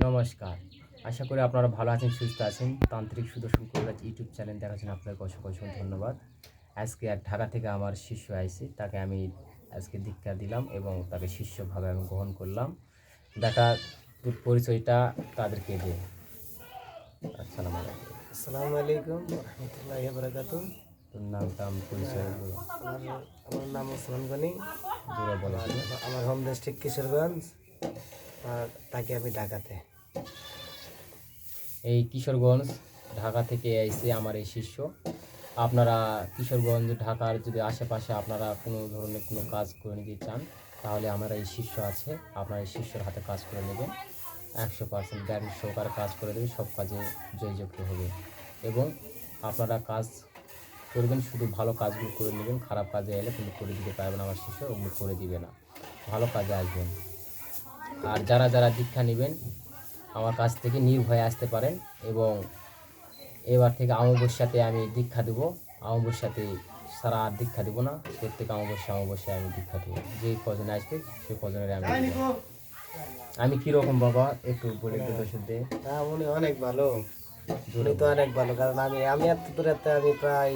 নমস্কার। আশা করি আপনারা ভালো আছেন, সুস্থ আছেন। তান্ত্রিক সুদর্শন কবিরাজ ইউটিউব চ্যানেল দেখার জন্য আপনাকে অসংখ্য ধন্যবাদ। আজকে ঢাকা থেকে আমার শিষ্য আইছে, তাকে আমি আজকে দীক্ষা দিলাম এবং তাকে শিষ্যভাবে আমি গ্রহণ করলাম। দেখা পরিচয়টা তাদেরকে দিই। আসসালামু আলাইকুম। আসসালামু আলাইকুম রহমতুল্লাহি বারাকাতুহু। তোর নামটা পরিচয় বলো। আমার নাম ওসমান গনি। জোরে বলো। আমার হোম ডিস্ট্রিক্ট কিশোরগঞ্জ, আর থাকি আমি ঢাকাতে। এই কিশোরগঞ্জ ঢাকা থেকে এসে আমার এই শিষ্য। আপনারা কিশোরগঞ্জ ঢাকার যদি আশেপাশে আপনারা কোনো ধরনের কোনো কাজ করে নিতে চান, তাহলে আমার এই শিষ্য আছে, আপনার এই শিষ্যর হাতে কাজ করে নেবেন। 100% গ্যারান্টি সহকারে কাজ করে দেবে, সব কাজে জয়যুক্ত হবে। এবং আপনারা কাজ করবেন, শুধু ভালো কাজগুলো করে নেবেন। খারাপ কাজে এলে কিন্তু করে দিতে পারবেন আমার শিষ্য, ওগুলো করে দিবে না, ভালো কাজে আসবেন। আর যারা যারা দীক্ষা নেবেন আমার কাছ থেকে নির্ভয়ে আসতে পারেন। এবং এবার থেকে অমাবস্যাতে আমি দীক্ষা দেবো। অমাবস্যাতে সারা আর দীক্ষা দেবো না, প্রত্যেক অমাবস্যায় আমি দীক্ষা দেবো। যে কজন আসবে সেই কজনের আমি দেবো। আমি কীরকম বাবা একটু বলে একটু দর্শক দে। উনি অনেক ভালো, উনি তো অনেক ভালো। কারণ আমি এত দূরেতে আমি প্রায়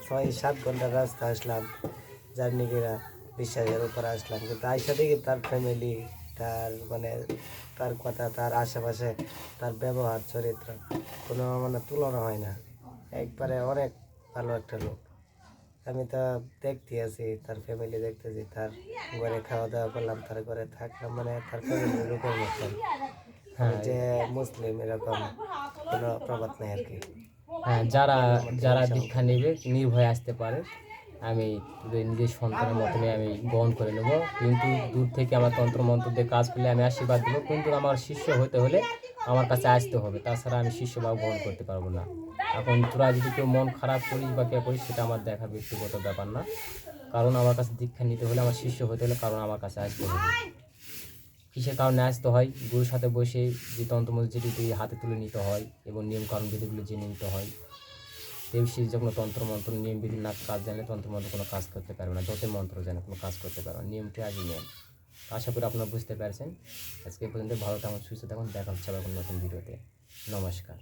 6-7 ঘন্টার রাস্তা আসলাম, জার্নি করে বিশ্বাসের উপর আসলাম। কিন্তু আইসা দেখি তার ফ্যামিলি, তার তার কথা, তার আশেপাশে তার ব্যবহার, চরিত্র কোনো তুলনা হয় না। একবারে অনেক ভালো একটা লোক। আমি তো দেখতে আছি, তার ফ্যামিলি দেখতেছি, তার ঘরে খাওয়া দাওয়া করলাম, তার ঘরে থাকলাম, তার ফ্যামিলির লোকের মতন। আমি যে মুসলিম এরকম কোনো প্রবাদ নেই আর কি। হ্যাঁ, যারা যারা দীক্ষা নেবে নির্ভয়ে আসতে পারে। আমি তোদের নিজের সন্তানের মতনই আমি গ্রহণ করে নেব। কিন্তু দূর থেকে আমার তন্ত্রমন্ত্র দিয়ে কাজ করলে আমি আশীর্বাদ দেবো, কিন্তু আমার শিষ্য হতে হলে আমার কাছে আসতে হবে, তাছাড়া আমি শিষ্যভাব গ্রহণ করতে পারবো না। এখন তোরা যদি কেউ মন খারাপ করিস বা কে করিস, সেটা আমার দেখা ব্যক্তিগত ব্যাপার না। কারণ আমার কাছে দীক্ষা নিতে হলে, আমার শিষ্য হতে হলে, কারণ আমার কাছে আসতে হবে। কিসের কারণে আসতে হয়? গুরুর সাথে বসে যে তন্ত্রমন্ত্র যেটি হাতে তুলে নিতে হয় এবং নিয়মকানুন বিধিগুলো জেনে নিতে হয়। দেবশির যে কোনো তন্ত্রমন্ত্র নিয়ম বিধি না কাজ জানলে তন্ত্রমন্ত্র কোনো কাজ করতে পারবে না, যতই মন্ত্র জানে কোনো কাজ করতে পারবে না। নিয়মটি আগে নিয়ম। আশা করি আপনারা বুঝতে পারছেন। আজকে পর্যন্ত ভালো থাকুন, সুস্থ থাকুন। দেখা হচ্ছে আবার কোনো নতুন ভিডিওতে। নমস্কার।